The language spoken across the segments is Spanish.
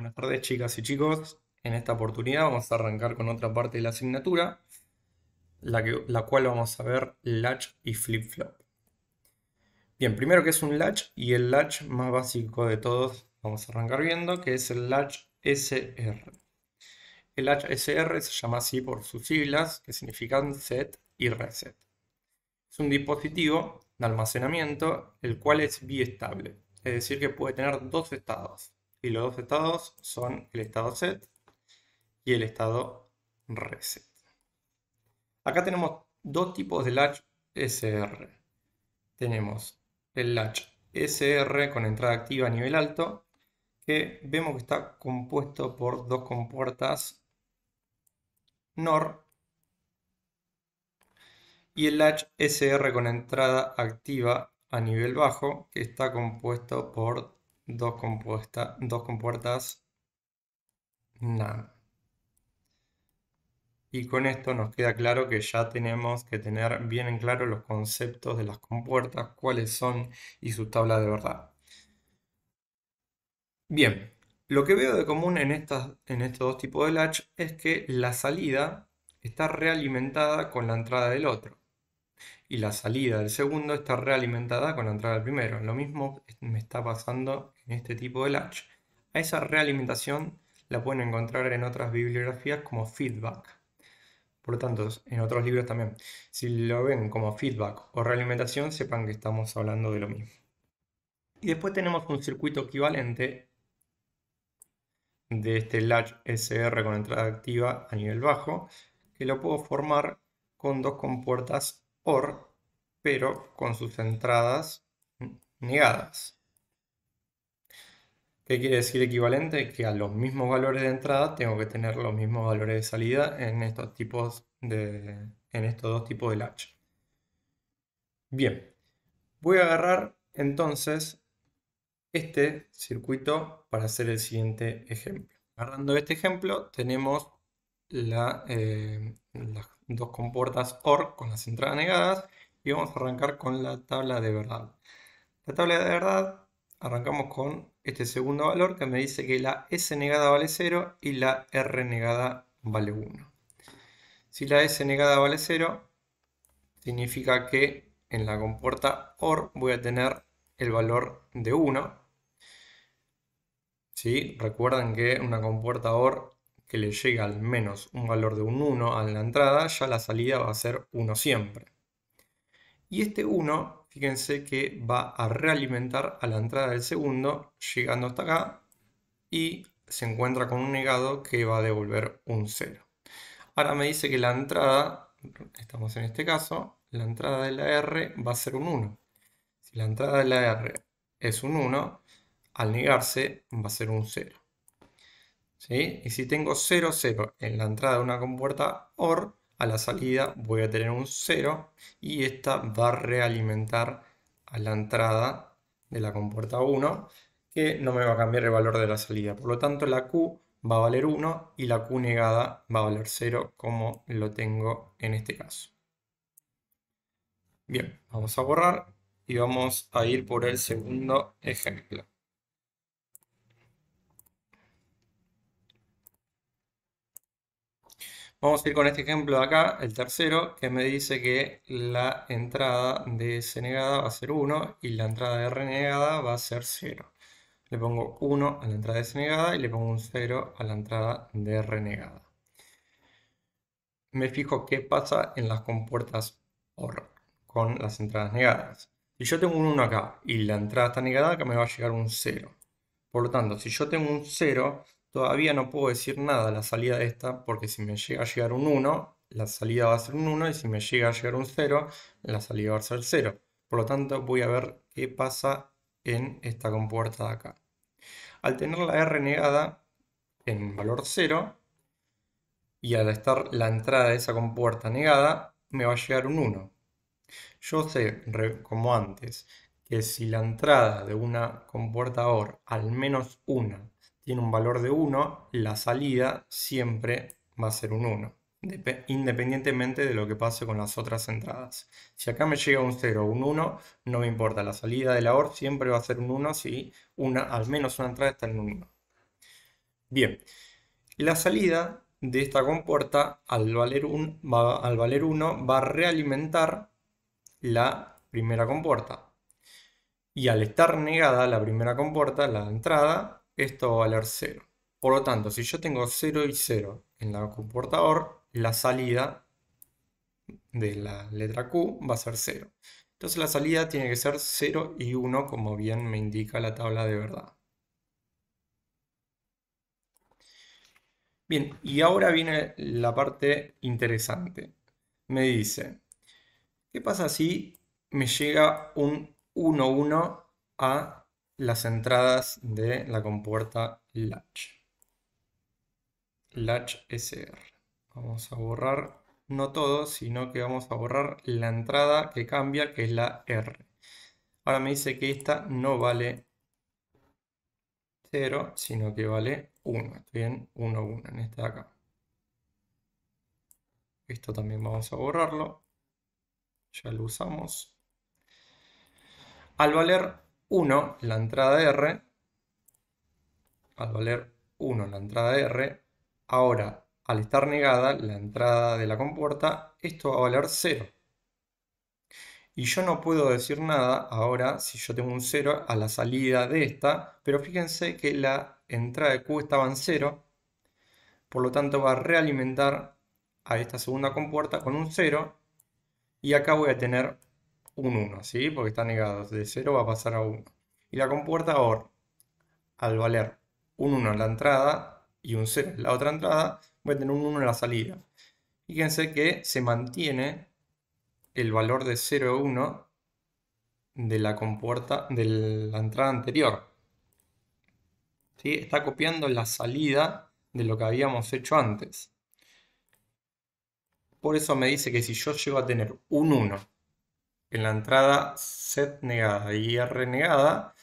Buenas tardes, chicas y chicos. En esta oportunidad vamos a arrancar con otra parte de la asignatura, la cual vamos a ver latch y flip-flop. Bien, primero que es un latch y el latch más básico de todos vamos a arrancar viendo, que es el latch SR. El latch SR se llama así por sus siglas, que significan set y reset. Es un dispositivo de almacenamiento, el cual es biestable, es decir, que puede tener dos estados. Y los dos estados son el estado set y el estado reset. Acá tenemos dos tipos de latch SR. Tenemos el latch SR con entrada activa a nivel alto, que vemos que está compuesto por dos compuertas NOR, y el latch SR con entrada activa a nivel bajo, que está compuesto por dos compuertas NAND. Y con esto nos queda claro que ya tenemos que tener bien en claro los conceptos de las compuertas, cuáles son y su tabla de verdad. Bien, lo que veo de común en estos dos tipos de latch es que la salida está realimentada con la entrada del otro y la salida del segundo está realimentada con la entrada del primero. Lo mismo me está pasando en este tipo de latch. A esa realimentación la pueden encontrar en otras bibliografías como feedback. Por lo tanto, en otros libros también. Si lo ven como feedback o realimentación, sepan que estamos hablando de lo mismo. Y después tenemos un circuito equivalente de este latch SR con entrada activa a nivel bajo, que lo puedo formar con dos compuertas OR, pero con sus entradas negadas. ¿Qué quiere decir equivalente? Que a los mismos valores de entrada tengo que tener los mismos valores de salida en estos dos tipos de latch. Bien, voy a agarrar entonces este circuito para hacer el siguiente ejemplo. Agarrando este ejemplo, tenemos las dos compuertas OR con las entradas negadas y vamos a arrancar con la tabla de verdad. La tabla de verdad, arrancamos con este segundo valor que me dice que la S negada vale 0 y la R negada vale 1. Si la S negada vale 0, significa que en la compuerta OR voy a tener el valor de 1. ¿Sí? Recuerden que una compuerta OR que le llega al menos un valor de un 1 a la entrada, ya la salida va a ser 1 siempre. Y este 1, fíjense que va a realimentar a la entrada del segundo, llegando hasta acá, y se encuentra con un negado que va a devolver un 0. Ahora me dice que la entrada, estamos en este caso, la entrada de la R va a ser un 1. Si la entrada de la R es un 1, al negarse va a ser un 0. ¿Sí? Y si tengo 0, 0 en la entrada de una compuerta OR, a la salida voy a tener un 0 y esta va a realimentar a la entrada de la compuerta 1, que no me va a cambiar el valor de la salida. Por lo tanto, la Q va a valer 1 y la Q negada va a valer 0, como lo tengo en este caso. Bien, vamos a borrar y vamos a ir por el segundo ejemplo. Vamos a ir con este ejemplo de acá, el tercero, que me dice que la entrada de S negada va a ser 1 y la entrada de R negada va a ser 0. Le pongo 1 a la entrada de S negada y le pongo un 0 a la entrada de R negada. Me fijo qué pasa en las compuertas OR con las entradas negadas. Si yo tengo un 1 acá y la entrada está negada, acá me va a llegar un 0. Por lo tanto, si yo tengo un 0, todavía no puedo decir nada a la salida de esta, porque si me llega a llegar un 1, la salida va a ser un 1, y si me llega a llegar un 0, la salida va a ser 0. Por lo tanto, voy a ver qué pasa en esta compuerta de acá. Al tener la R negada en valor 0, y al estar la entrada de esa compuerta negada, me va a llegar un 1. Yo sé, como antes, que si la entrada de una compuerta OR, al menos una, tiene un valor de 1, la salida siempre va a ser un 1, independientemente de lo que pase con las otras entradas. Si acá me llega un 0 o un 1, no me importa, la salida de la OR siempre va a ser un 1 si al menos una entrada está en un 1. Bien, la salida de esta compuerta al valer 1 va a realimentar la primera compuerta. Y al estar negada la primera compuerta, la entrada, esto va a valer 0. Por lo tanto, si yo tengo 0 y 0 en la compuerta OR, la salida de la letra Q va a ser 0. Entonces la salida tiene que ser 0 y 1, como bien me indica la tabla de verdad. Bien, y ahora viene la parte interesante. Me dice, ¿qué pasa si me llega un 1, 1 a las entradas de la compuerta latch? Latch SR. Vamos a borrar no todo, sino que vamos a borrar la entrada que cambia, que es la R. Ahora me dice que esta no vale 0, sino que vale 1. Estoy en 1, 1, en esta de acá. Esto también vamos a borrarlo. Ya lo usamos. Al valer 1 la entrada R, al valer 1 la entrada R, ahora al estar negada la entrada de la compuerta, esto va a valer 0. Y yo no puedo decir nada ahora si yo tengo un 0 a la salida de esta, pero fíjense que la entrada de Q estaba en 0, por lo tanto va a realimentar a esta segunda compuerta con un 0, y acá voy a tener un 1, ¿sí? Porque está negado, de 0 va a pasar a 1. Y la compuerta OR, al valer un 1 en la entrada y un 0 en la otra entrada, voy a tener un 1 en la salida. Fíjense que se mantiene el valor de 0 y 1 de la compuerta de la entrada anterior. ¿Sí? Está copiando la salida de lo que habíamos hecho antes. Por eso me dice que si yo llego a tener un 1 en la entrada set negada y R negada,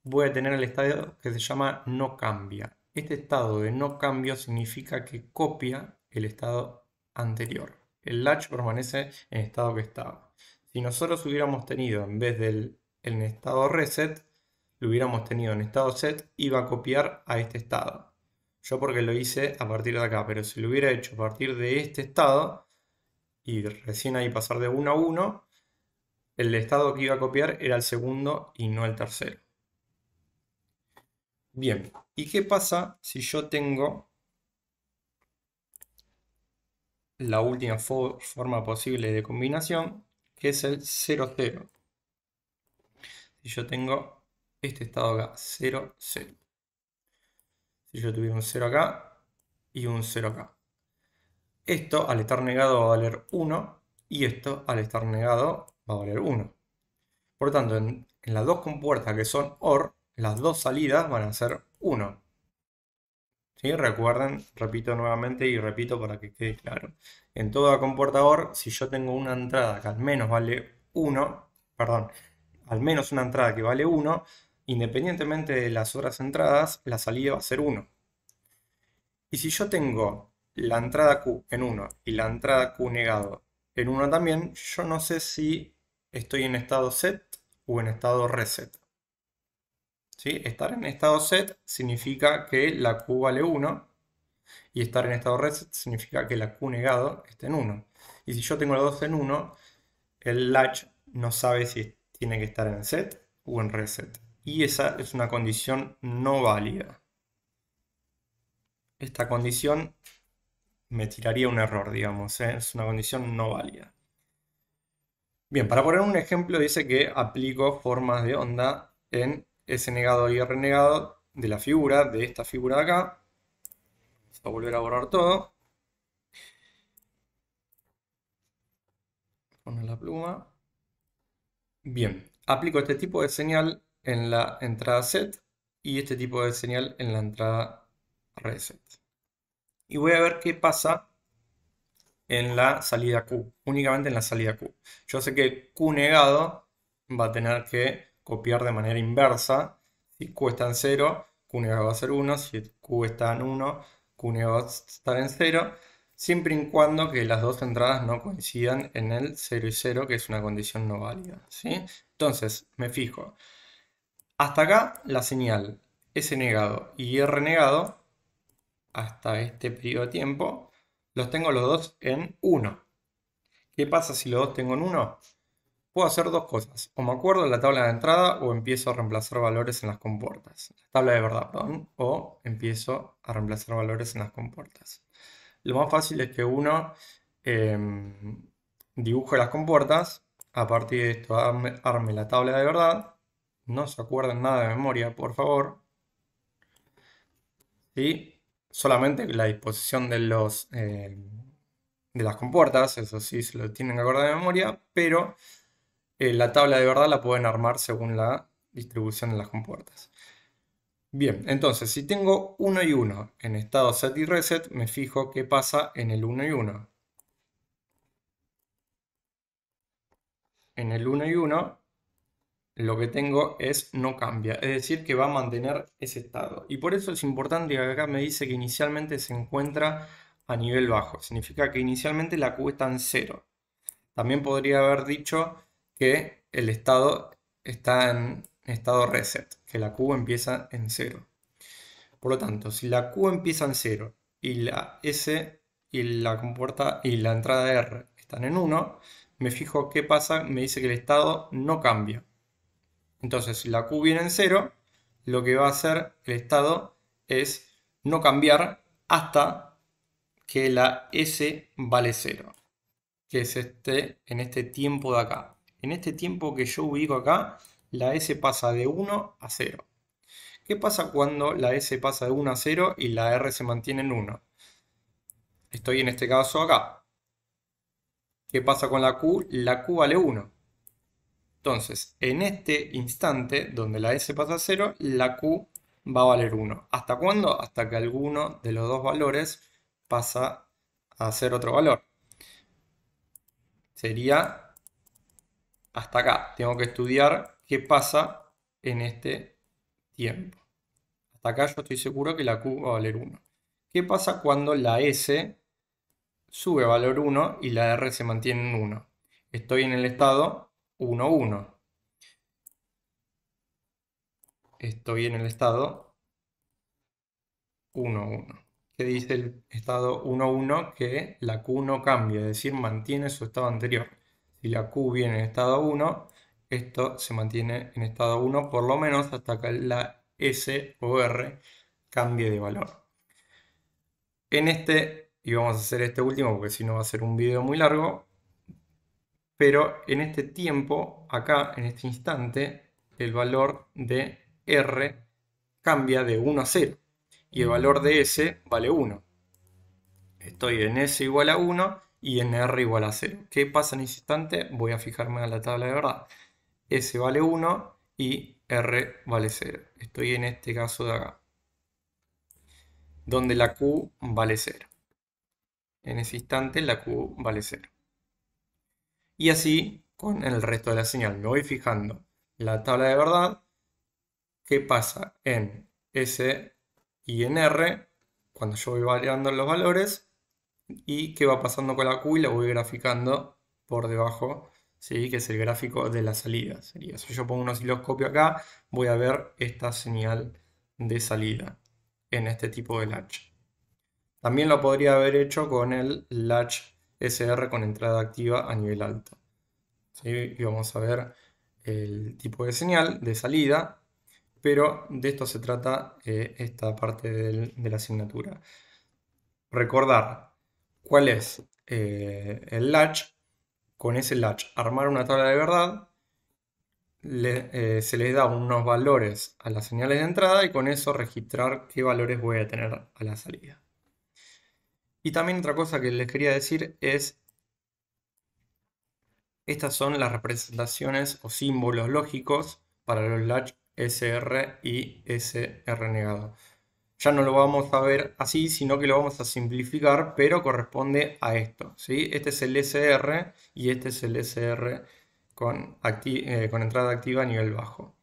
voy a tener el estado que se llama no cambia. Este estado de no cambio significa que copia el estado anterior. El latch permanece en el estado que estaba. Si nosotros hubiéramos tenido, en vez del en estado reset, lo hubiéramos tenido en estado set, iba a copiar a este estado. Yo porque lo hice a partir de acá, pero si lo hubiera hecho a partir de este estado, y recién ahí pasar de 1 a 1, el estado que iba a copiar era el segundo y no el tercero. Bien, ¿y qué pasa si yo tengo la última forma posible de combinación, que es el 0, 0? Si yo tengo este estado acá, 0, 0. Si yo tuviera un 0 acá y un 0 acá. Esto al estar negado va a valer 1 y esto al estar negado va a valer 1. Por lo tanto, en las dos compuertas que son OR, las dos salidas van a ser 1. ¿Sí? Recuerden, repito nuevamente y repito para que quede claro. En toda compuerta OR, si yo tengo una entrada que al menos vale 1, perdón, al menos una entrada que vale 1, independientemente de las otras entradas, la salida va a ser 1. Y si yo tengo la entrada Q en 1 y la entrada Q negado en 1 también, yo no sé si estoy en estado set o en estado reset. ¿Sí? Estar en estado set significa que la Q vale 1 y estar en estado reset significa que la Q negado está en 1. Y si yo tengo los dos en 1, el latch no sabe si tiene que estar en set o en reset. Y esa es una condición no válida. Esta condición me tiraría un error, digamos, ¿eh? Es una condición no válida. Bien, para poner un ejemplo, dice que aplico formas de onda en S negado y R negado de la figura, de esta figura de acá. Vamos a volver a borrar todo. Poner la pluma. Bien, aplico este tipo de señal en la entrada set y este tipo de señal en la entrada reset. Y voy a ver qué pasa en la salida Q, únicamente en la salida Q. Yo sé que Q negado va a tener que copiar de manera inversa. Si Q está en 0, Q negado va a ser 1. Si Q está en 1, Q negado va a estar en 0. Siempre y cuando que las dos entradas no coincidan en el 0 y 0, que es una condición no válida, ¿sí? Entonces, me fijo. Hasta acá la señal S negado y R negado hasta este periodo de tiempo, los tengo los dos en 1. ¿Qué pasa si los dos tengo en 1? Puedo hacer dos cosas. O me acuerdo de la tabla de entrada o empiezo a reemplazar valores en las compuertas. La tabla de verdad, perdón. O empiezo a reemplazar valores en las compuertas. Lo más fácil es que uno dibuje las compuertas. A partir de esto arme la tabla de verdad. No se acuerden nada de memoria, por favor. ¿Sí? Solamente la disposición de las compuertas, eso sí se lo tienen que acordar de memoria, pero la tabla de verdad la pueden armar según la distribución de las compuertas. Bien, entonces si tengo 1 y 1 en estado set y reset, me fijo qué pasa en el 1 y 1. En el 1 y 1 lo que tengo es no cambia, es decir que va a mantener ese estado. Y por eso es importante que acá me dice que inicialmente se encuentra a nivel bajo. Significa que inicialmente la Q está en 0. También podría haber dicho que el estado está en estado reset, que la Q empieza en 0. Por lo tanto, si la Q empieza en 0 y la S y la compuerta y la entrada R están en 1, me fijo qué pasa, me dice que el estado no cambia. Entonces, si la Q viene en 0, lo que va a hacer el estado es no cambiar hasta que la S vale 0, que es en este tiempo de acá. En este tiempo que yo ubico acá, la S pasa de 1 a 0. ¿Qué pasa cuando la S pasa de 1 a 0 y la R se mantiene en 1? Estoy en este caso acá. ¿Qué pasa con la Q? La Q vale 1. Entonces, en este instante donde la S pasa a 0, la Q va a valer 1. ¿Hasta cuándo? Hasta que alguno de los dos valores pasa a ser otro valor. Sería hasta acá. Tengo que estudiar qué pasa en este tiempo. Hasta acá yo estoy seguro que la Q va a valer 1. ¿Qué pasa cuando la S sube a valor 1 y la R se mantiene en 1? Estoy en el estado 1, 1. Estoy en el estado 1, 1. ¿Qué dice el estado 1, 1? Que la Q no cambia, es decir, mantiene su estado anterior. Si la Q viene en estado 1, esto se mantiene en estado 1 por lo menos hasta que la S o R cambie de valor. En este, y vamos a hacer este último porque si no va a ser un video muy largo, pero en este tiempo, acá, en este instante, el valor de R cambia de 1 a 0 y el valor de S vale 1. Estoy en S igual a 1 y en R igual a 0. ¿Qué pasa en ese instante? Voy a fijarme a la tabla de verdad. S vale 1 y R vale 0. Estoy en este caso de acá, donde la Q vale 0. En ese instante la Q vale 0. Y así con el resto de la señal. Me voy fijando la tabla de verdad, qué pasa en S y en R cuando yo voy variando los valores y qué va pasando con la Q y la voy graficando por debajo, ¿sí? Que es el gráfico de la salida. Sería, si yo pongo un osciloscopio acá, voy a ver esta señal de salida en este tipo de latch. También lo podría haber hecho con el latch SR con entrada activa a nivel alto. ¿Sí? Y vamos a ver el tipo de señal de salida, pero de esto se trata esta parte de la asignatura. Recordar cuál es el latch, con ese latch armar una tabla de verdad, se les da unos valores a las señales de entrada y con eso registrar qué valores voy a tener a la salida. Y también otra cosa que les quería decir es, estas son las representaciones o símbolos lógicos para los latch SR y SR negado. Ya no lo vamos a ver así, sino que lo vamos a simplificar, pero corresponde a esto, ¿sí? Este es el SR y este es el SR con entrada activa a nivel bajo.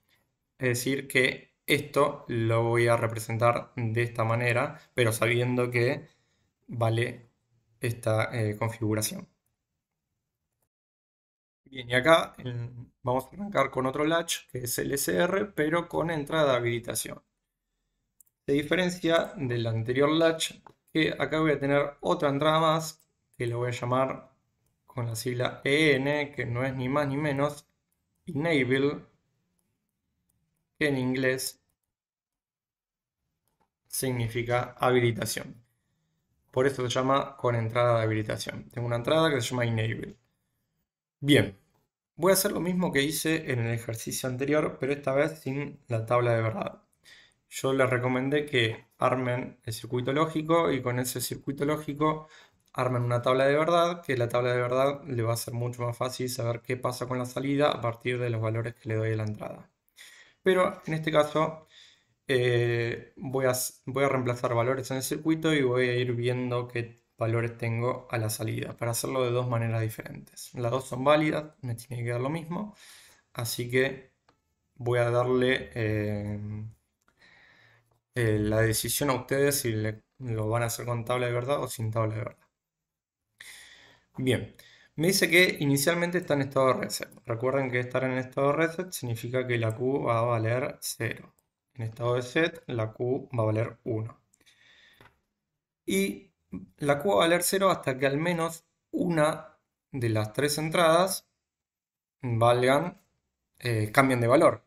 Es decir, que esto lo voy a representar de esta manera, pero sabiendo que vale esta configuración. Bien, y acá vamos a arrancar con otro latch, que es el SR, pero con entrada de habilitación. Se diferencia del anterior latch que acá voy a tener otra entrada más que le voy a llamar con la sigla EN, que no es ni más ni menos enable, que en inglés significa habilitación. Por eso se llama con entrada de habilitación. Tengo una entrada que se llama enable. Bien, voy a hacer lo mismo que hice en el ejercicio anterior, pero esta vez sin la tabla de verdad. Yo les recomendé que armen el circuito lógico y con ese circuito lógico armen una tabla de verdad, que la tabla de verdad le va a ser mucho más fácil saber qué pasa con la salida a partir de los valores que le doy a la entrada. Pero en este caso voy a reemplazar valores en el circuito y voy a ir viendo qué valores tengo a la salida para hacerlo de dos maneras diferentes. Las dos son válidas, me tiene que dar lo mismo, así que voy a darle la decisión a ustedes si lo van a hacer con tabla de verdad o sin tabla de verdad. Bien, me dice que inicialmente está en estado de reset. Recuerden que estar en estado de reset significa que la Q va a valer 0. En estado de set, la Q va a valer 1. Y la Q va a valer 0 hasta que al menos una de las tres entradas cambien de valor.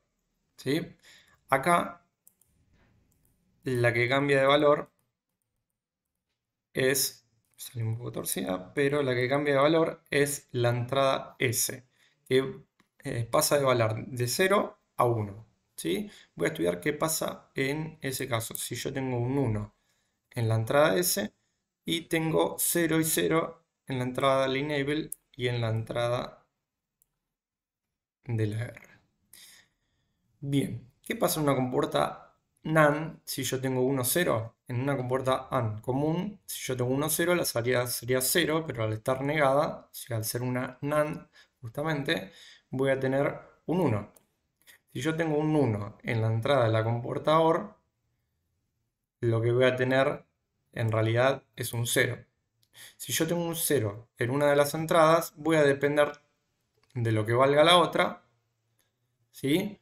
¿Sí? Acá la que cambia de valor sale un poco torcida, pero la que cambia de valor es la entrada S, que pasa de valer de 0 a 1. ¿Sí? Voy a estudiar qué pasa en ese caso. Si yo tengo un 1 en la entrada S y tengo 0 y 0 en la entrada del enable y en la entrada de la R. Bien, ¿qué pasa en una compuerta NaN si yo tengo 1, 0? En una compuerta AND común, si yo tengo 1, 0, la salida sería 0, pero al estar negada, si al ser una NaND, justamente, voy a tener un 1. Si yo tengo un 1 en la entrada de la compuerta OR, lo que voy a tener en realidad es un 0. Si yo tengo un 0 en una de las entradas, voy a depender de lo que valga la otra, ¿sí?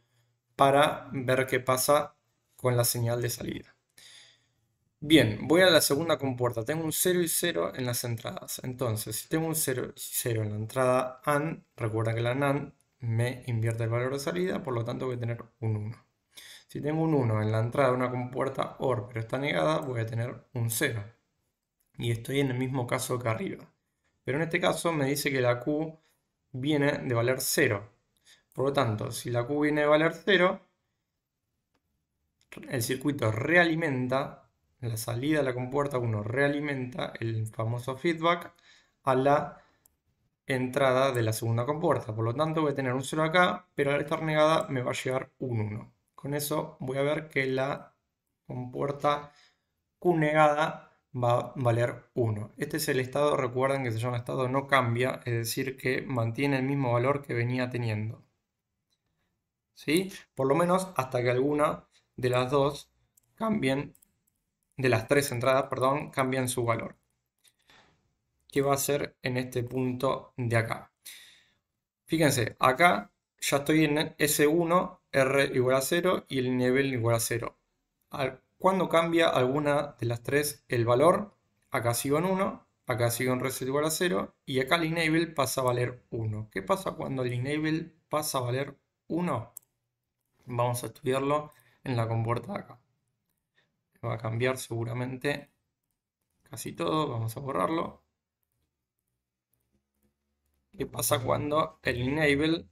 Para ver qué pasa con la señal de salida. Bien, voy a la segunda compuerta. Tengo un 0 y 0 en las entradas. Entonces, si tengo un 0 y 0 en la entrada AND, recuerda que la NAND me invierte el valor de salida, por lo tanto voy a tener un 1. Si tengo un 1 en la entrada de una compuerta OR, pero está negada, voy a tener un 0. Y estoy en el mismo caso que arriba. Pero en este caso me dice que la Q viene de valer 0. Por lo tanto, si la Q viene de valer 0, el circuito realimenta, la salida de la compuerta 1 realimenta el famoso feedback a la entrada de la segunda compuerta. Por lo tanto, voy a tener un 0 acá, pero al estar negada me va a llegar un 1. Con eso voy a ver que la compuerta Q negada va a valer 1. Este es el estado, recuerden que se llama estado no cambia, es decir, que mantiene el mismo valor que venía teniendo. ¿Sí? Por lo menos hasta que alguna de las dos cambien, de las tres entradas, perdón, cambien su valor. ¿Qué va a ser en este punto de acá? Fíjense, acá ya estoy en S1, R igual a 0 y el nivel igual a 0. Cuando cambia alguna de las tres el valor, acá sigo en 1, acá sigo en reset igual a 0 y acá el enable pasa a valer 1. ¿Qué pasa cuando el enable pasa a valer 1? Vamos a estudiarlo en la compuerta de acá. Va a cambiar seguramente casi todo, vamos a borrarlo. ¿Qué pasa cuando el enable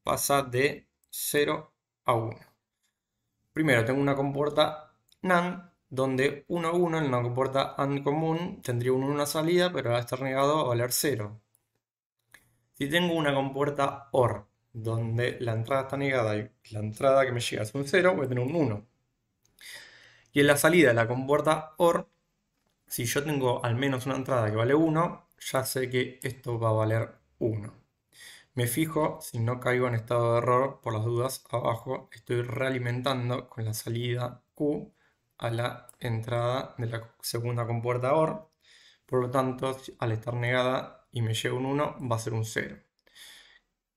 pasa de 0 a 1? Primero tengo una compuerta NaND donde 1, 1 en una compuerta AND común tendría un 1 en la salida, pero al estar negado va a valer 0. Si tengo una compuerta OR donde la entrada está negada y la entrada que me llega es un 0, voy a tener un 1. Y en la salida de la compuerta OR, si yo tengo al menos una entrada que vale 1, ya sé que esto va a valer 1. Me fijo si no caigo en estado de error, por las dudas, abajo estoy realimentando con la salida Q a la entrada de la segunda compuerta OR. Por lo tanto, al estar negada y me llega un 1, va a ser un 0.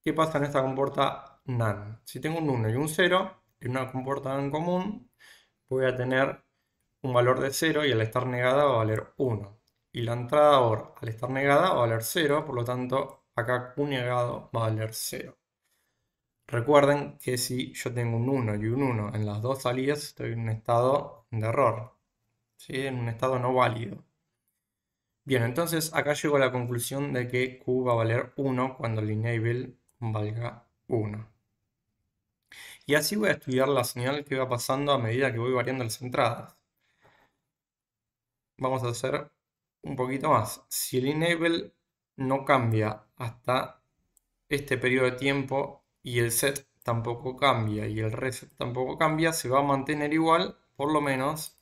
¿Qué pasa en esta compuerta NaN? Si tengo un 1 y un 0, en una compuerta NaN común, voy a tener un valor de 0 y al estar negada va a valer 1. Y la entrada OR al estar negada va a valer 0, por lo tanto acá Q negado va a valer 0. Recuerden que si yo tengo un 1 y un 1 en las dos salidas, estoy en un estado de error, ¿sí? En un estado no válido. Bien, entonces acá llego a la conclusión de que Q va a valer 1 cuando el enable valga 1. Y así voy a estudiar la señal que va pasando a medida que voy variando las entradas. Vamos a hacer un poquito más. Si el enable no cambia hasta este periodo de tiempo y el set tampoco cambia y el reset tampoco cambia, se va a mantener igual por lo menos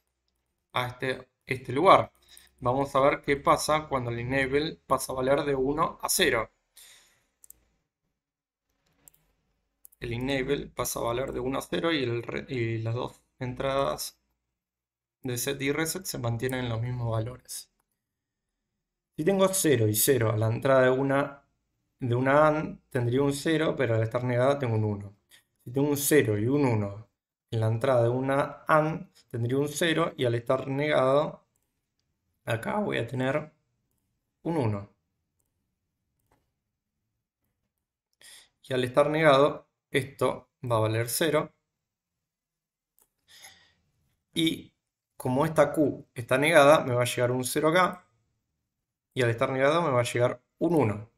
a este lugar. Vamos a ver qué pasa cuando el enable pasa a valer de 1 a 0. El enable pasa a valer de 1 a 0 y las dos entradas de set y reset se mantienen en los mismos valores. Si tengo 0 y 0 a la entrada de una AND, tendría un 0, pero al estar negada tengo un 1. Si tengo un 0 y un 1 en la entrada de una AND, tendría un 0 y al estar negado, acá voy a tener un 1. Y al estar negado, esto va a valer 0. Y como esta Q está negada, me va a llegar un 0 acá. Y al estar negado me va a llegar un 1.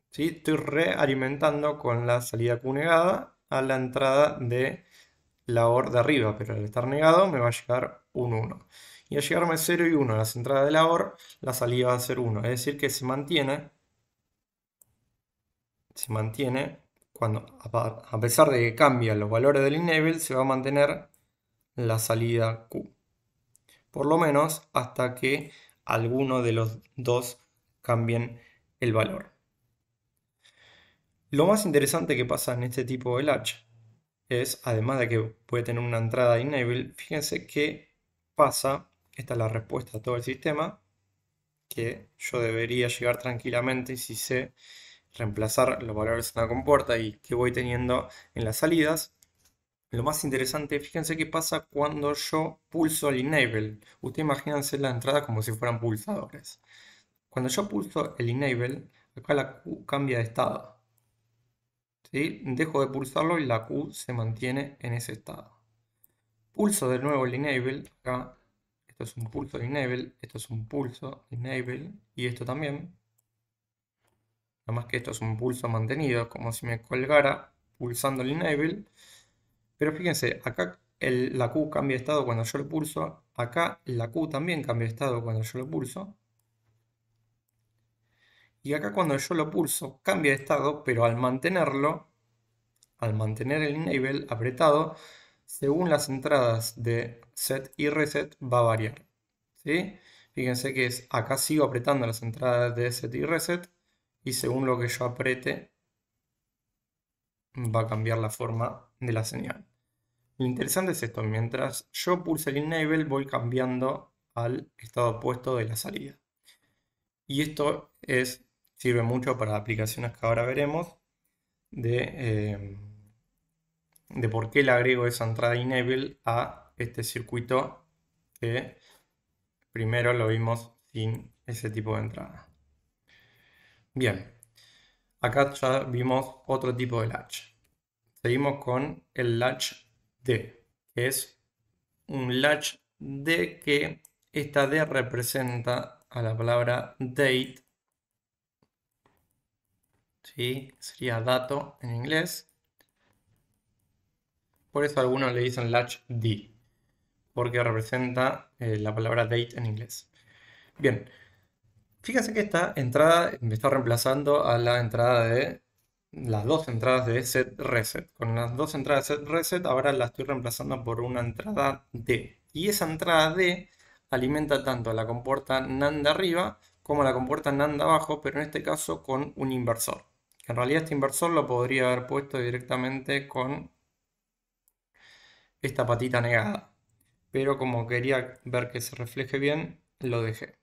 ¿Sí? Estoy realimentando con la salida Q negada a la entrada de la OR de arriba, pero al estar negado me va a llegar un 1. Y al llegarme 0 y 1 a las entradas de la OR, la salida va a ser 1. Es decir, que se mantiene cuando, a pesar de que cambian los valores del enable, se va a mantener la salida Q. Por lo menos hasta que alguno de los dos cambien el valor. Lo más interesante que pasa en este tipo de latch es, además de que puede tener una entrada enable, fíjense que pasa, esta es la respuesta a todo el sistema, que yo debería llegar tranquilamente si sé reemplazar los valores en la compuerta y que voy teniendo en las salidas. Lo más interesante, fíjense qué pasa cuando yo pulso el enable. Ustedes imagínense la entrada como si fueran pulsadores. Cuando yo pulso el enable, acá la Q cambia de estado. ¿Sí? Dejo de pulsarlo y la Q se mantiene en ese estado. Pulso de nuevo el enable, acá, esto es un pulso de enable, esto es un pulso de enable y esto también. Nada más que esto es un pulso mantenido, como si me colgara pulsando el enable. Pero fíjense, acá la Q cambia de estado cuando yo lo pulso, acá la Q también cambia de estado cuando yo lo pulso. Y acá cuando yo lo pulso cambia de estado, pero al mantenerlo, al mantener el enable apretado, según las entradas de set y reset va a variar. ¿Sí? Fíjense que acá sigo apretando las entradas de set y reset y según lo que yo apriete va a cambiar la forma de la señal. Lo interesante es esto, mientras yo pulse el enable voy cambiando al estado opuesto de la salida. Y esto sirve mucho para aplicaciones que ahora veremos de por qué le agrego esa entrada enable a este circuito que primero lo vimos sin ese tipo de entrada. Bien, acá ya vimos otro tipo de latch. Seguimos con el latch D, que es un latch D que esta D representa a la palabra date, ¿sí? Sería dato en inglés. Por eso algunos le dicen latch D, porque representa la palabra date en inglés. Bien, fíjense que esta entrada me está reemplazando a la entrada de las dos entradas de set reset. Con las dos entradas de set reset ahora la estoy reemplazando por una entrada D. Y esa entrada D alimenta tanto a la compuerta NAND de arriba como a la compuerta NAND de abajo, pero en este caso con un inversor. En realidad este inversor lo podría haber puesto directamente con esta patita negada. Pero como quería ver que se refleje bien, lo dejé.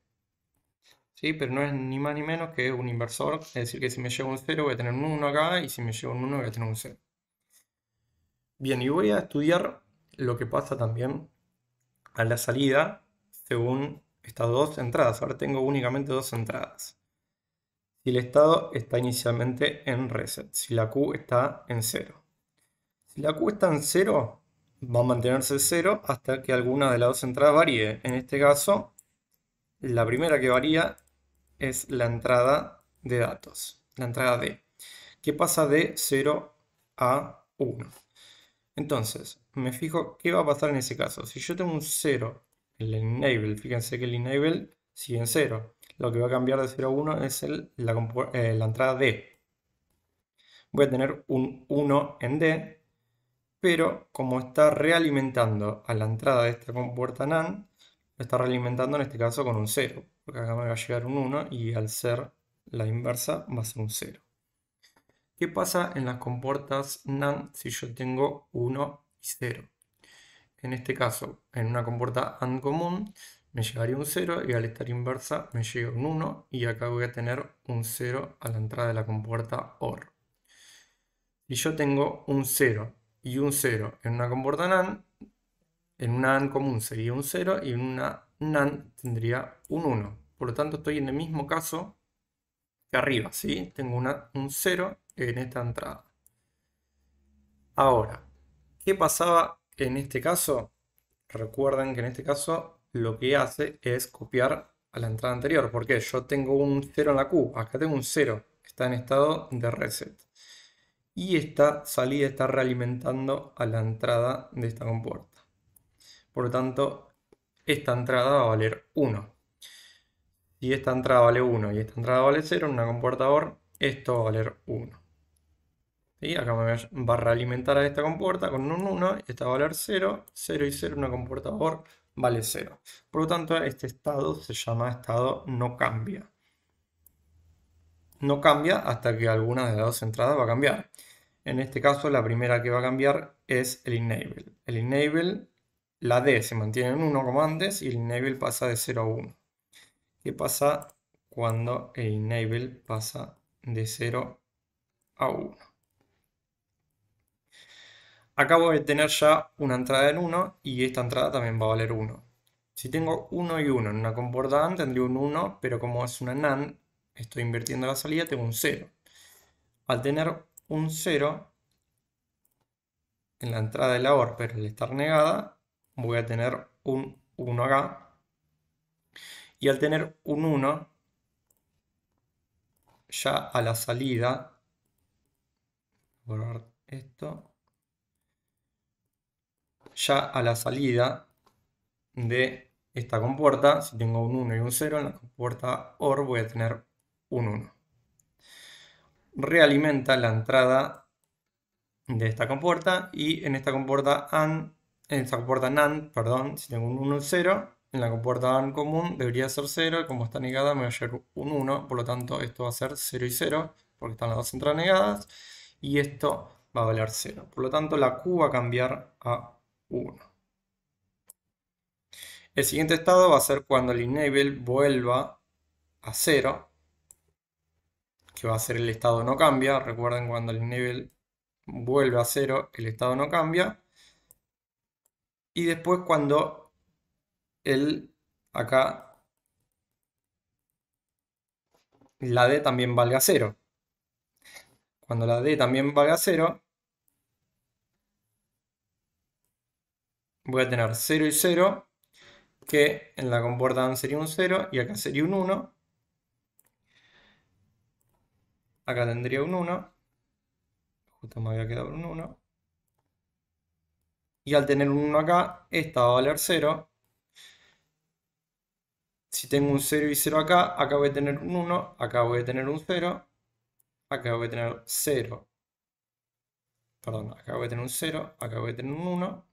¿Sí? Pero no es ni más ni menos que un inversor, es decir, que si me llevo un 0 voy a tener un 1 acá y si me llevo un 1 voy a tener un 0. Bien, y voy a estudiar lo que pasa también a la salida según estas dos entradas. Ahora tengo únicamente dos entradas. Si el estado está inicialmente en reset, si la Q está en 0. Si la Q está en 0, va a mantenerse 0 hasta que alguna de las dos entradas varíe. En este caso, la primera que varía es la entrada de datos, la entrada D, que pasa de 0 a 1. Entonces, me fijo qué va a pasar en ese caso. Si yo tengo un 0 en el enable, fíjense que el enable sigue en 0. Lo que va a cambiar de 0 a 1 es la entrada D. Voy a tener un 1 en D, pero como está realimentando a la entrada de esta compuerta NAND, lo está realimentando en este caso con un 0, porque acá me va a llegar un 1 y al ser la inversa va a ser un 0. ¿Qué pasa en las compuertas NAND si yo tengo 1 y 0? En este caso, en una compuerta AND común, me llegaría un 0 y al estar inversa me llega un 1 y acá voy a tener un 0 a la entrada de la compuerta OR. Si yo tengo un 0 y un 0 en una compuerta NAND, en una AND común sería un 0 y en una NAND tendría un 1. Por lo tanto, estoy en el mismo caso que arriba, ¿sí? Tengo un 0 en esta entrada. Ahora, ¿qué pasaba en este caso? Recuerden que en este caso lo que hace es copiar a la entrada anterior. Porque yo tengo un 0 en la Q, acá tengo un 0, está en estado de reset. Y esta salida está realimentando a la entrada de esta compuerta. Por lo tanto, esta entrada va a valer 1. Si esta entrada vale 1 y esta entrada vale 0 en una compuerta OR, esto va a valer 1. ¿Sí? Acá me va a realimentar a esta compuerta con un 1, y esta va a valer 0, 0 y 0 en una compuerta OR vale 0. Por lo tanto, este estado se llama estado no cambia. No cambia hasta que alguna de las dos entradas va a cambiar. En este caso, la primera que va a cambiar es el enable. El enable, la D se mantiene en 1 como antes y el enable pasa de 0 a 1. ¿Qué pasa cuando el enable pasa de 0 a 1? Acá voy a tener ya una entrada en 1 y esta entrada también va a valer 1. Si tengo 1 y 1 en una compuerta AND tendría un 1, pero como es una NAND, estoy invirtiendo la salida, tengo un 0. Al tener un 0 en la entrada de la OR, pero al estar negada, voy a tener un 1 acá. Y al tener un 1, ya a la salida, borrar esto, ya a la salida de esta compuerta, si tengo un 1 y un 0, en la compuerta OR voy a tener un 1. Realimenta la entrada de esta compuerta y en esta compuerta NAND, perdón, si tengo un 1 y 0, en la compuerta AND común debería ser 0, y como está negada me va a llegar un 1, por lo tanto esto va a ser 0 y 0, porque están las dos entradas negadas, y esto va a valer 0. Por lo tanto la Q va a cambiar a 1. El siguiente estado va a ser cuando el enable vuelva a 0, que va a ser el estado no cambia. Recuerden, cuando el enable vuelve a 0, el estado no cambia. Y después cuando acá la D también valga 0. Cuando la D también valga 0, voy a tener 0 y 0, que en la compuerta AND sería un 0 y acá sería un 1. Acá tendría un 1. Justo me había quedado un 1. Y al tener un 1 acá, esta va a valer 0. Si tengo un 0 y 0 acá, acá voy a tener un 1, acá voy a tener un 0, acá voy a tener 0. Perdón, acá voy a tener un 0, acá voy a tener un 1,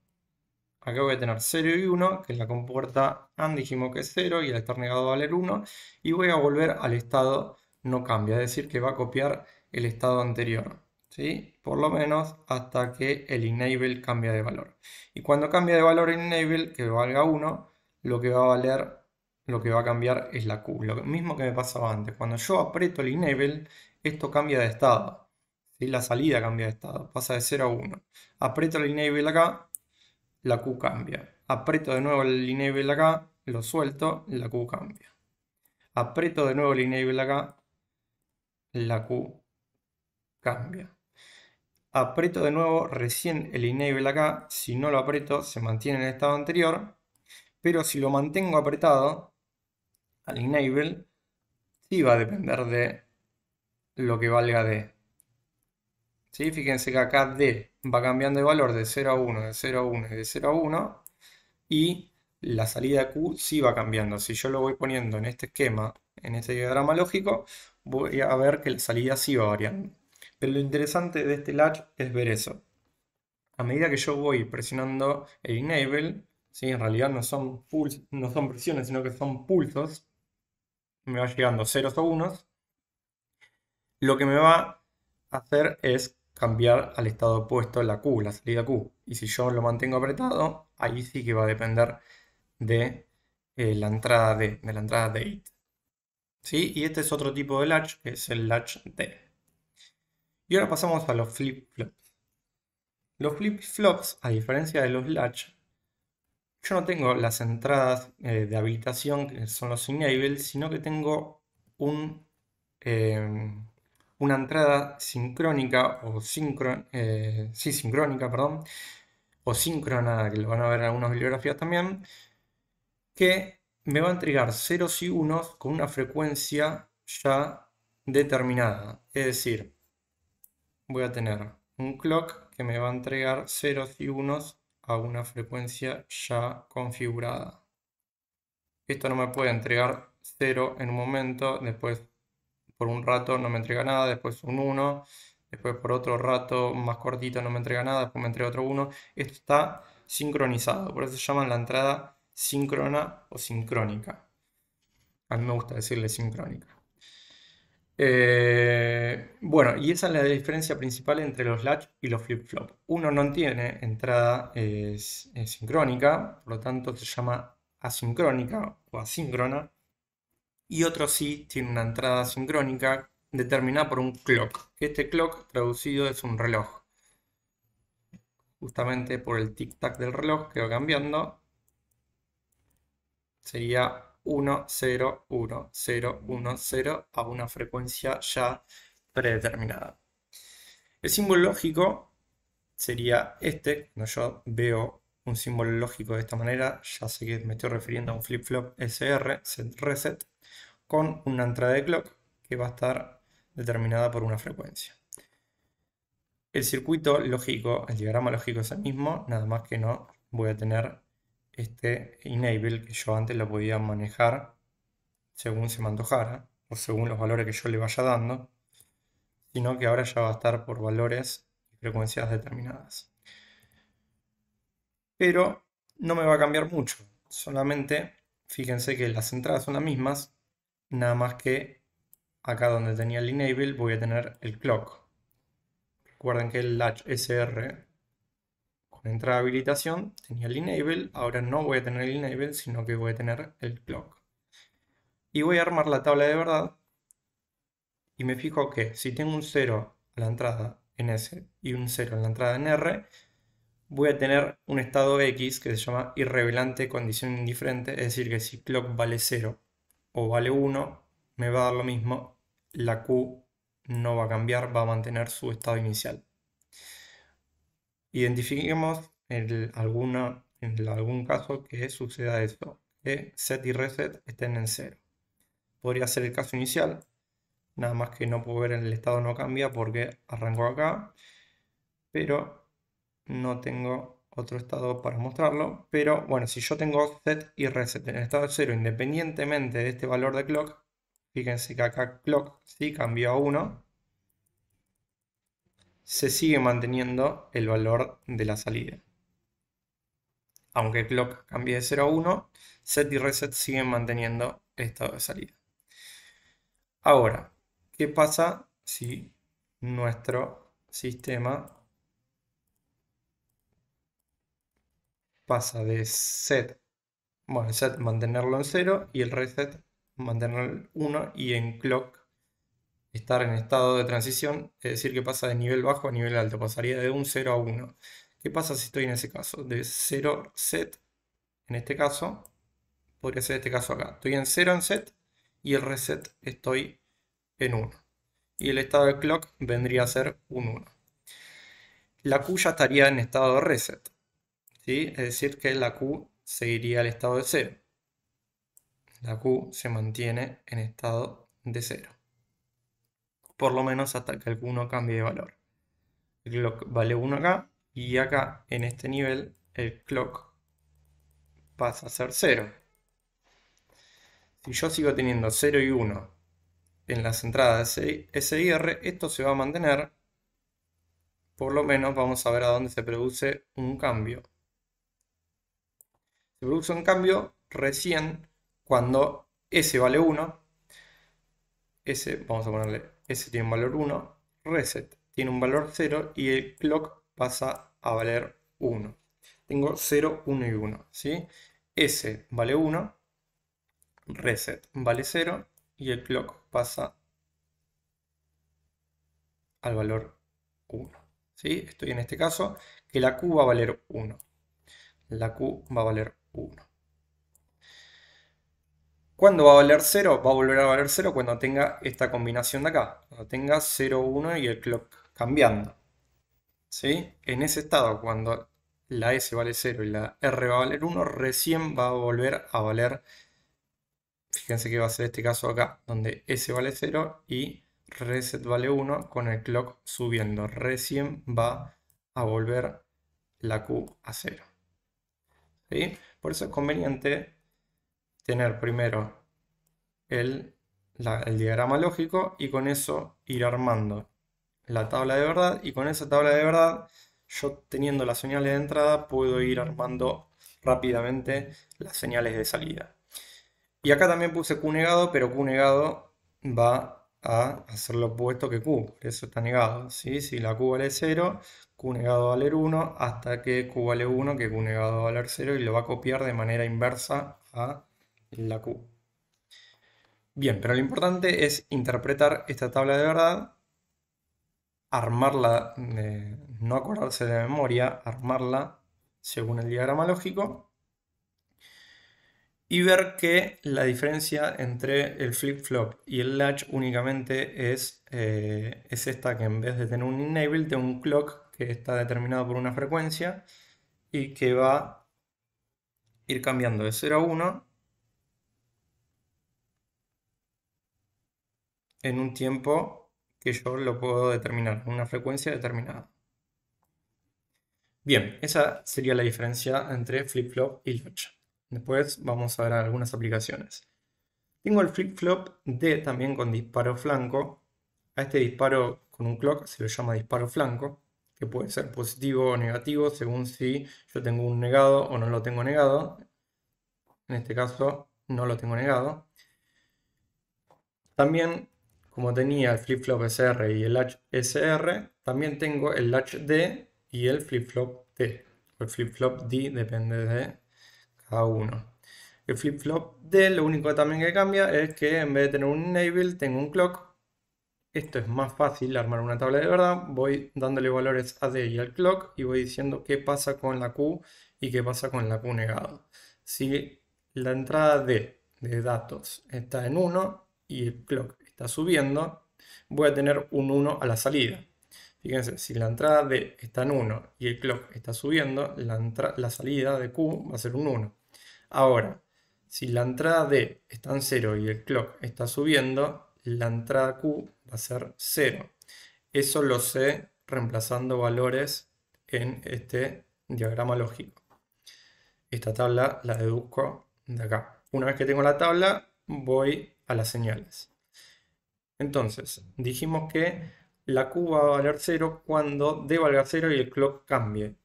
acá voy a tener 0 y 1, que en la compuerta AND dijimos que es 0 y al estar negado va a valer 1, y voy a volver al estado no cambia, es decir, que va a copiar el estado anterior, ¿sí? Por lo menos hasta que el enable cambia de valor. Y cuando cambia de valor el enable, que valga 1, lo que va a valer, lo que va a cambiar es la Q. Lo mismo que me pasaba antes. Cuando yo aprieto el enable, esto cambia de estado. ¿Sí? La salida cambia de estado, pasa de 0 a 1. Aprieto el enable acá, la Q cambia. aprieto de nuevo el enable acá, lo suelto, la Q cambia. Aprieto de nuevo el enable acá, la Q cambia. Aprieto de nuevo recién el enable acá, si no lo aprieto se mantiene en el estado anterior, pero si lo mantengo apretado al enable, sí va a depender de lo que valga D. ¿Sí? Fíjense que acá D va cambiando de valor de 0 a 1, de 0 a 1 y de 0 a 1, y la salida Q sí va cambiando. Si yo lo voy poniendo en este esquema, en este diagrama lógico, voy a ver que la salida sí va variando. Pero lo interesante de este latch es ver eso. A medida que yo voy presionando el enable, ¿sí? En realidad no son presiones, sino que son pulsos, me va llegando ceros o unos, lo que me va a hacer es cambiar al estado opuesto la Q, la salida Q. Y si yo lo mantengo apretado, ahí sí que va a depender de la entrada de la entrada de ¿sí? Y este es otro tipo de latch, que es el latch D. Y ahora pasamos a los flip-flops. Los flip-flops, a diferencia de los latch, yo no tengo las entradas de habilitación, que son los enable, sino que tengo eh, una entrada sincrónica o sincrónica, perdón, o síncrona, que lo van a ver en algunas bibliografías también, que me va a entregar ceros y unos con una frecuencia ya determinada. Es decir, voy a tener un clock que me va a entregar ceros y unos a una frecuencia ya configurada. Esto no me puede entregar 0 en un momento, después por un rato no me entrega nada, después un 1, después por otro rato más cortito no me entrega nada, después me entrega otro 1. Esto está sincronizado, por eso se llama la entrada síncrona o sincrónica. A mí me gusta decirle sincrónica. Bueno, y esa es la diferencia principal entre los latch y los flip-flop. Uno no tiene entrada sincrónica, por lo tanto se llama asincrónica o asíncrona, y otro sí tiene una entrada sincrónica determinada por un clock, que este clock traducido es un reloj. Justamente por el tic-tac del reloj que va cambiando, sería 1, 0, 1, 0, 1, 0 a una frecuencia ya predeterminada. El símbolo lógico sería este. Cuando yo veo un símbolo lógico de esta manera, ya sé que me estoy refiriendo a un flip-flop SR, set reset, con una entrada de clock que va a estar determinada por una frecuencia. El circuito lógico, el diagrama lógico es el mismo, nada más que no voy a tener este enable que yo antes lo podía manejar según se me antojara o según los valores que yo le vaya dando, sino que ahora ya va a estar por valores y frecuencias determinadas. Pero no me va a cambiar mucho, solamente fíjense que las entradas son las mismas, nada más que acá donde tenía el enable voy a tener el clock. Recuerden que el latch SR con entrada de habilitación tenía el enable, ahora no voy a tener el enable, sino que voy a tener el clock. Y voy a armar la tabla de verdad y me fijo que si tengo un 0 a la entrada en S y un 0 en la entrada en R, voy a tener un estado X que se llama irrevelante condición indiferente, es decir que si clock vale 0 o vale 1, me va a dar lo mismo, la Q no va a cambiar, va a mantener su estado inicial. Identifiquemos en algún caso que suceda esto, que set y reset estén en 0. Podría ser el caso inicial, nada más que no puedo ver el estado no cambia porque arrancó acá, pero no tengo otro estado para mostrarlo. Pero bueno, si yo tengo set y reset en estado 0 independientemente de este valor de clock, fíjense que acá clock sí cambió a 1, se sigue manteniendo el valor de la salida. Aunque clock cambie de 0 a 1, set y reset siguen manteniendo el estado de salida. Ahora, ¿qué pasa si nuestro sistema pasa de set, bueno, el set mantenerlo en 0 y el reset mantenerlo en 1 y en clock estar en estado de transición, es decir, que pasa de nivel bajo a nivel alto, pasaría de un 0 a 1. ¿Qué pasa si estoy en ese caso? De 0 set en este caso, podría ser este caso acá. Estoy en 0 en set y el reset estoy en 1. Y el estado de clock vendría a ser un 1. La Q ya estaría en estado de reset, ¿sí? Es decir, que la Q seguiría el estado de 0. La Q se mantiene en estado de 0. Por lo menos hasta que el Q1 cambie de valor. El clock vale 1 acá y acá en este nivel el clock pasa a ser 0. Si yo sigo teniendo 0 y 1 en las entradas SIR, esto se va a mantener. Por lo menos vamos a ver a dónde se produce un cambio. Se produce un cambio recién cuando S vale 1. S, vamos a ponerle S tiene un valor 1. Reset tiene un valor 0 y el clock pasa a valer 1. Tengo 0, 1 y 1, ¿sí? S vale 1, reset vale 0 y el clock pasa al valor 1, ¿sí? Estoy en este caso que la Q va a valer 1. La Q va a valer 1. ¿Cuándo va a valer 0? Va a volver a valer 0 cuando tenga esta combinación de acá. Cuando tenga 0, 1 y el clock cambiando, ¿sí? En ese estado, cuando la S vale 0 y la R va a valer 1, recién va a volver a valer. Fíjense que va a ser este caso acá, donde S vale 0 y reset vale 1 con el clock subiendo. Recién va a volver la Q a 0. ¿Sí? Por eso es conveniente tener primero el diagrama lógico y con eso ir armando la tabla de verdad. Y con esa tabla de verdad, yo teniendo las señales de entrada, puedo ir armando rápidamente las señales de salida. Y acá también puse Q negado, pero Q negado va a hacer lo opuesto que Q, por eso está negado, ¿sí? Si la Q vale 0, Q negado va a valer 1, hasta que Q vale 1, que Q negado va a valer 0, y lo va a copiar de manera inversa a la Q. Bien, pero lo importante es interpretar esta tabla de verdad, armarla, no acordarse de memoria, armarla según el diagrama lógico y ver que la diferencia entre el flip-flop y el latch únicamente es esta, que en vez de tener un enable, tengo un clock que está determinado por una frecuencia y que va a ir cambiando de 0 a 1 en un tiempo que yo lo puedo determinar, una frecuencia determinada. Bien, esa sería la diferencia entre flip-flop y latch. Después vamos a ver algunas aplicaciones. Tengo el flip-flop D también con disparo flanco. A este disparo con un clock se lo llama disparo flanco, que puede ser positivo o negativo según si yo tengo un negado o no lo tengo negado. En este caso no lo tengo negado. También, como tenía el flip-flop SR y el latch SR, también tengo el latch D y el flip-flop D. El flip-flop D depende de cada uno. El flip-flop D lo único también que cambia es que en vez de tener un enable tengo un clock. Esto es más fácil armar una tabla de verdad. Voy dándole valores a D y al clock y voy diciendo qué pasa con la Q y qué pasa con la Q negado. Si la entrada D de datos está en 1 y el clock está subiendo, voy a tener un 1 a la salida. Fíjense, si la entrada D está en 1 y el clock está subiendo, la salida de Q va a ser un 1. Ahora, si la entrada D está en 0 y el clock está subiendo, la entrada Q va a ser 0. Eso lo sé reemplazando valores en este diagrama lógico. Esta tabla la deduzco de acá. Una vez que tengo la tabla, voy a las señales. Entonces, dijimos que la Q va a valer 0 cuando D valga 0 y el clock cambie.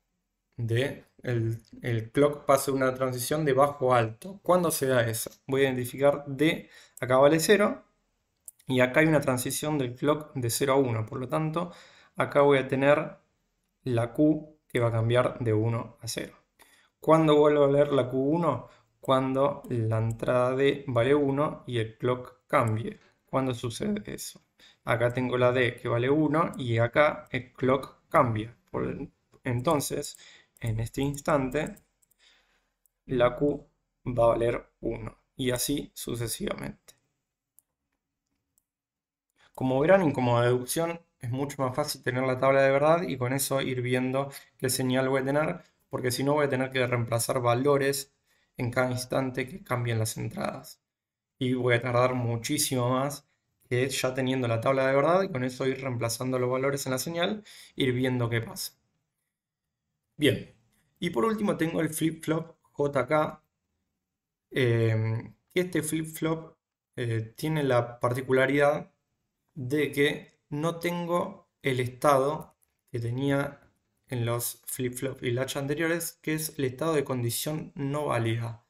El clock pase una transición de bajo a alto. ¿Cuándo se da eso? Voy a identificar D, acá vale 0, y acá hay una transición del clock de 0 a 1. Por lo tanto, acá voy a tener la Q que va a cambiar de 1 a 0. ¿Cuándo vuelvo a leer la Q1? Cuando la entrada D vale 1 y el clock cambie. ¿Cuándo sucede eso? Acá tengo la D que vale 1 y acá el clock cambia. Entonces, en este instante, la Q va a valer 1 y así sucesivamente. Como verán, y como deducción es mucho más fácil tener la tabla de verdad y con eso ir viendo qué señal voy a tener, porque si no voy a tener que reemplazar valores en cada instante que cambien las entradas. Y voy a tardar muchísimo más que ya teniendo la tabla de verdad y con eso ir reemplazando los valores en la señal, ir viendo qué pasa. Bien, y por último tengo el flip-flop JK, que este flip-flop tiene la particularidad de que no tengo el estado que tenía en los flip-flop y latch anteriores, que es el estado de condición no válida.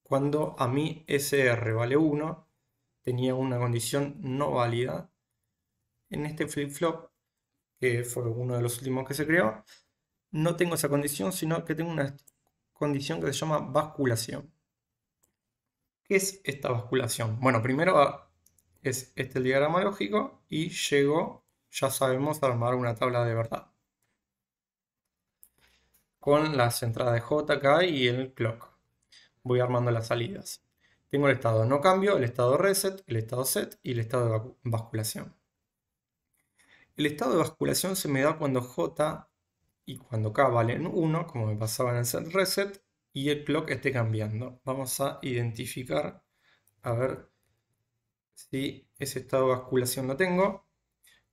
Cuando a mí SR vale 1, tenía una condición no válida. En este flip-flop, que fue uno de los últimos que se creó, no tengo esa condición, sino que tengo una condición que se llama basculación. ¿Qué es esta basculación? Bueno, primero es este el diagrama lógico y llego, ya sabemos, a armar una tabla de verdad con las entradas de J, K y el clock. Voy armando las salidas. Tengo el estado no cambio, el estado reset, el estado set y el estado de basculación. El estado de basculación se me da cuando J y cuando K valen 1, como me pasaba en el set reset, y el clock esté cambiando. Vamos a identificar, a ver si ese estado de basculación lo tengo.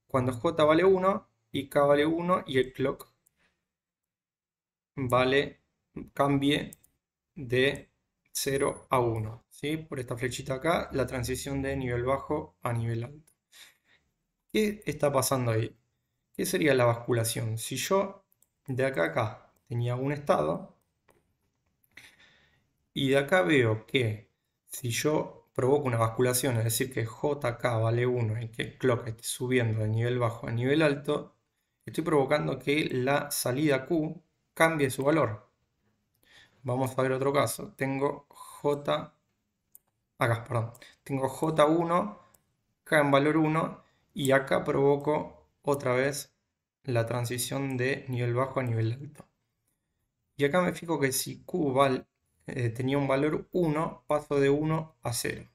Cuando J vale 1 y K vale 1 y el clock cambie de 0 a 1. ¿Sí? Por esta flechita acá, la transición de nivel bajo a nivel alto. ¿Qué está pasando ahí? ¿Qué sería la basculación? Si yo de acá a acá tenía un estado y de acá veo que si yo provoco una basculación, es decir, que JK vale 1 y que el clock esté subiendo de nivel bajo a nivel alto, estoy provocando que la salida Q cambie su valor. Vamos a ver otro caso. Tengo tengo J1, K en valor 1 y acá provoco otra vez la transición de nivel bajo a nivel alto. Y acá me fijo que si Q tenía un valor 1, paso de 1 a 0.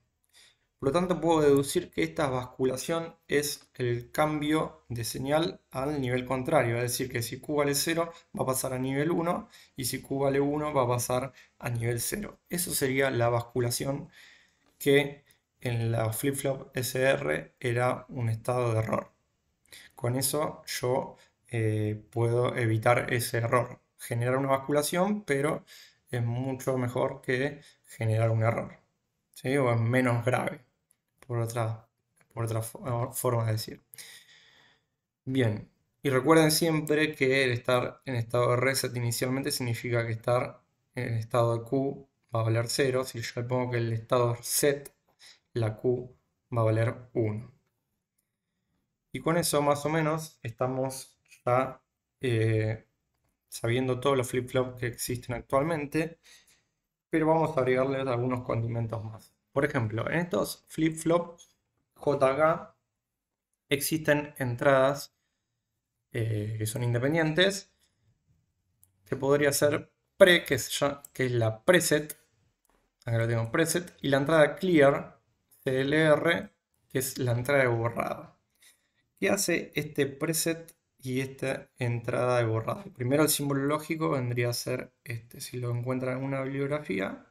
Por lo tanto, puedo deducir que esta basculación es el cambio de señal al nivel contrario. Es decir, que si Q vale 0, va a pasar a nivel 1 y si Q vale 1, va a pasar a nivel 0. Eso sería la basculación que en la flip-flop SR era un estado de error. Con eso yo puedo evitar ese error. Generar una basculación, pero es mucho mejor que generar un error. ¿Sí? O es menos grave, por otra forma de decir. Bien, y recuerden siempre que el estar en estado de reset inicialmente significa que estar en el estado de Q va a valer 0. Si yo le pongo que el estado set, la Q va a valer 1. Y con eso más o menos estamos ya sabiendo todos los flip-flops que existen actualmente, pero vamos a agregarles algunos condimentos más. Por ejemplo, en estos flip-flops JK existen entradas que son independientes, que podría ser pre, que es la preset, acá lo tengo preset, y la entrada clear, CLR, que es la entrada de borrada. ¿Qué hace este preset y esta entrada de borrado? Primero, el símbolo lógico vendría a ser este. Si lo encuentran en una bibliografía,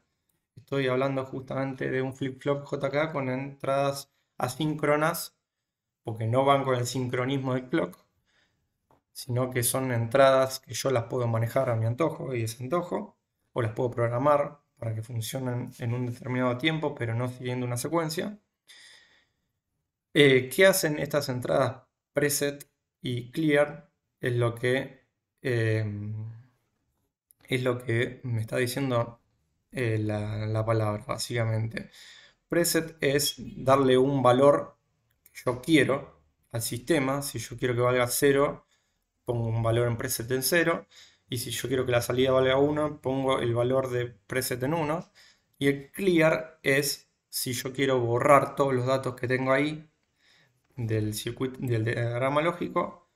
estoy hablando justamente de un flip-flop JK con entradas asíncronas, porque no van con el sincronismo del clock, sino que son entradas que yo las puedo manejar a mi antojo y desantojo, o las puedo programar para que funcionen en un determinado tiempo, pero no siguiendo una secuencia. ¿Qué hacen estas entradas preset y clear? Es lo que me está diciendo la palabra, básicamente. Preset es darle un valor que yo quiero al sistema. Si yo quiero que valga 0, pongo un valor en preset en 0. Y si yo quiero que la salida valga 1, pongo el valor de preset en 1. Y el clear es si yo quiero borrar todos los datos que tengo ahí del circuito, del diagrama lógico,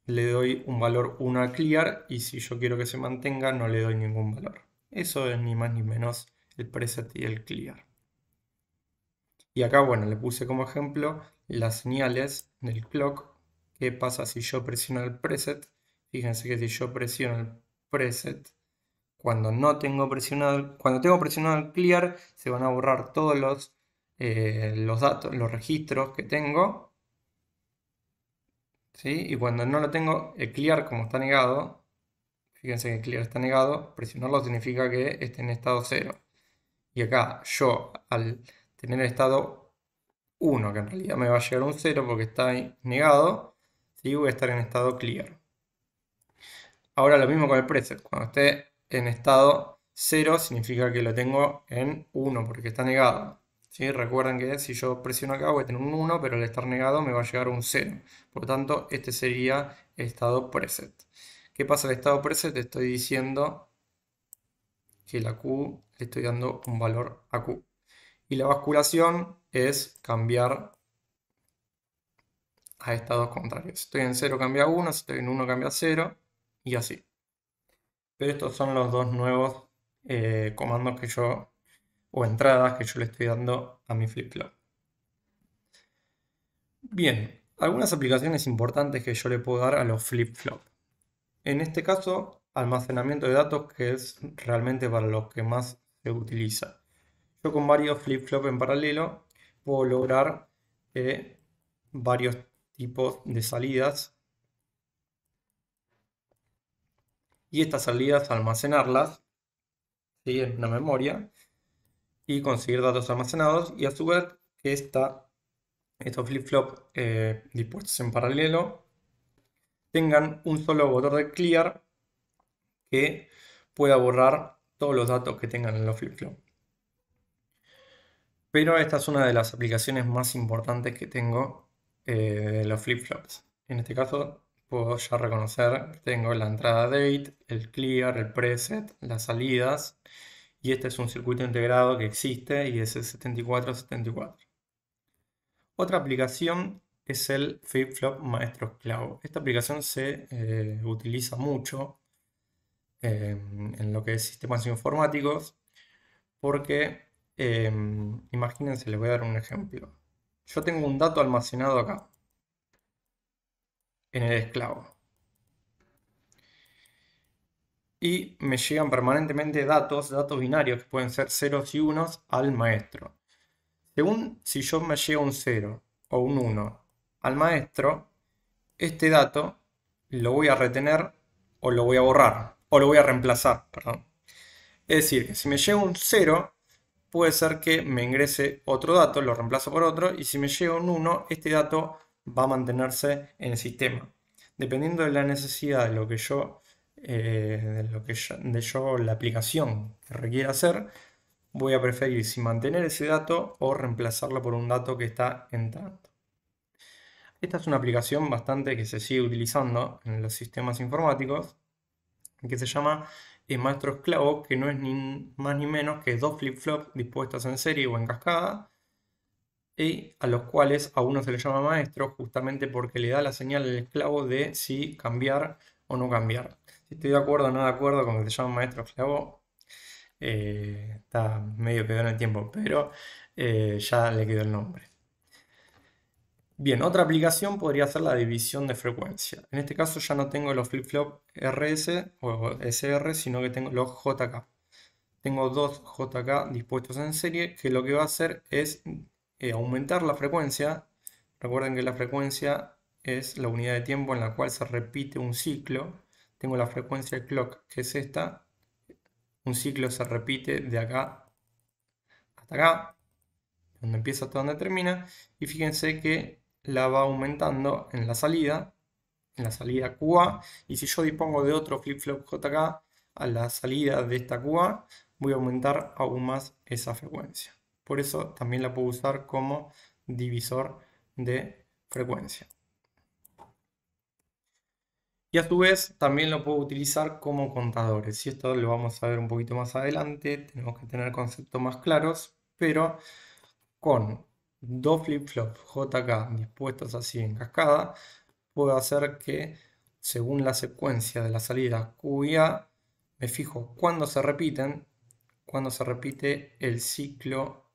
le doy un valor 1 a clear y si yo quiero que se mantenga no le doy ningún valor. Eso es ni más ni menos el preset y el clear. Y acá, bueno, le puse como ejemplo las señales del clock. ¿Qué pasa si yo presiono el preset? Fíjense que si yo presiono el preset, cuando tengo presionado el clear, se van a borrar todos los datos, los registros que tengo, ¿sí? Y cuando no lo tengo, el clear como está negado, fíjense que el clear está negado, presionarlo significa que esté en estado 0. Y acá yo, al tener estado 1, que en realidad me va a llegar un 0 porque está ahí negado, ¿sí? Voy a estar en estado clear. Ahora lo mismo con el preset. Cuando esté en estado 0 significa que lo tengo en 1 porque está negado. ¿Sí? Recuerden que si yo presiono acá voy a tener un 1, pero al estar negado me va a llegar un 0. Por lo tanto, este sería el estado preset. ¿Qué pasa en el estado preset? Estoy diciendo que la Q le estoy dando un valor a Q. Y la basculación es cambiar a estados contrarios. Si estoy en 0 cambia a 1, si estoy en 1 cambia a 0 y así. Pero estos son los dos nuevos comandos o entradas que yo le estoy dando a mi flip-flop. Bien, algunas aplicaciones importantes que yo le puedo dar a los flip-flop. En este caso, almacenamiento de datos, que es realmente para los que más se utiliza. Yo con varios flip-flop en paralelo puedo lograr varios tipos de salidas y estas salidas almacenarlas, ¿sí? En una memoria y conseguir datos almacenados y a su vez que estos flip-flop dispuestos en paralelo tengan un solo botón de clear que pueda borrar todos los datos que tengan en los flip-flop. Pero esta es una de las aplicaciones más importantes que tengo de los flip-flops. En este caso puedo ya reconocer que tengo la entrada date, el clear, el preset, las salidas y este es un circuito integrado que existe y es el 7474. Otra aplicación es el flip-flop maestro esclavo. Esta aplicación se utiliza mucho en lo que es sistemas informáticos porque, imagínense, les voy a dar un ejemplo. Yo tengo un dato almacenado acá, en el esclavo. Y me llegan permanentemente datos binarios que pueden ser ceros y unos al maestro. Según si yo me llega un 0 o un 1 al maestro, este dato lo voy a retener o lo voy a borrar o lo voy a reemplazar, perdón. Es decir, que si me llega un 0, puede ser que me ingrese otro dato, lo reemplazo por otro, y si me llega un 1, este dato va a mantenerse en el sistema. Dependiendo de la necesidad de lo que la aplicación que requiera hacer, voy a preferir si mantener ese dato o reemplazarlo por un dato que está entrando. Esta es una aplicación bastante que se sigue utilizando en los sistemas informáticos, que se llama maestro esclavo, que no es ni más ni menos que dos flip-flops dispuestos en serie o en cascada, y a los cuales a uno se le llama maestro justamente porque le da la señal al esclavo de si cambiar o no cambiar. Si estoy de acuerdo o no de acuerdo con que se llama maestro esclavo, está medio quedado en el tiempo, pero ya le quedó el nombre. Bien, otra aplicación podría ser la división de frecuencia. En este caso ya no tengo los flip-flop RS o SR, sino que tengo los JK. Tengo dos JK dispuestos en serie que lo que va a hacer es aumentar la frecuencia. Recuerden que la frecuencia es la unidad de tiempo en la cual se repite un ciclo. Tengo la frecuencia clock, que es esta. Un ciclo se repite de acá hasta acá, donde empieza hasta donde termina. Y fíjense que la va aumentando en la salida QA, y si yo dispongo de otro flip-flop JK a la salida de esta QA, voy a aumentar aún más esa frecuencia. Por eso también la puedo usar como divisor de frecuencia. Y a su vez también lo puedo utilizar como contadores. Y esto lo vamos a ver un poquito más adelante. Tenemos que tener conceptos más claros, pero con dos flip-flops JK dispuestos así en cascada, puedo hacer que según la secuencia de la salida Q y A, me fijo cuándo se repiten, cuando se repite el ciclo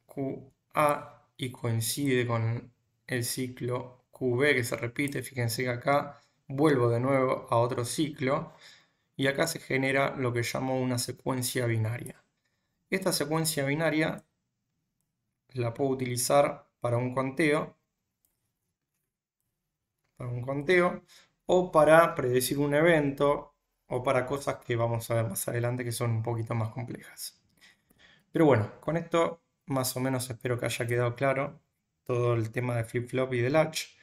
QA y coincide con el ciclo QB que se repite. Fíjense que acá vuelvo de nuevo a otro ciclo y acá se genera lo que llamo una secuencia binaria. Esta secuencia binaria la puedo utilizar para un conteo o para predecir un evento o para cosas que vamos a ver más adelante que son un poquito más complejas. Pero bueno, con esto más o menos espero que haya quedado claro todo el tema de flip-flop y de latch.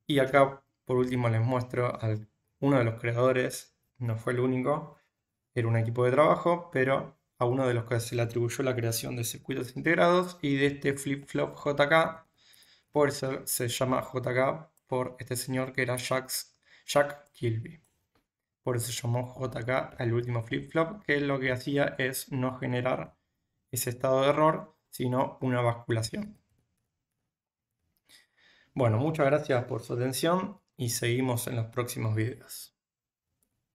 Y acá por último les muestro a uno de los creadores, no fue el único, era un equipo de trabajo, pero a uno de los que se le atribuyó la creación de circuitos integrados y de este flip-flop JK, por eso se llama JK por este señor que era Jack Kilby. Por eso se llamó JK el último flip-flop, que lo que hacía es no generar ese estado de error, sino una basculación. Bueno, muchas gracias por su atención y seguimos en los próximos videos.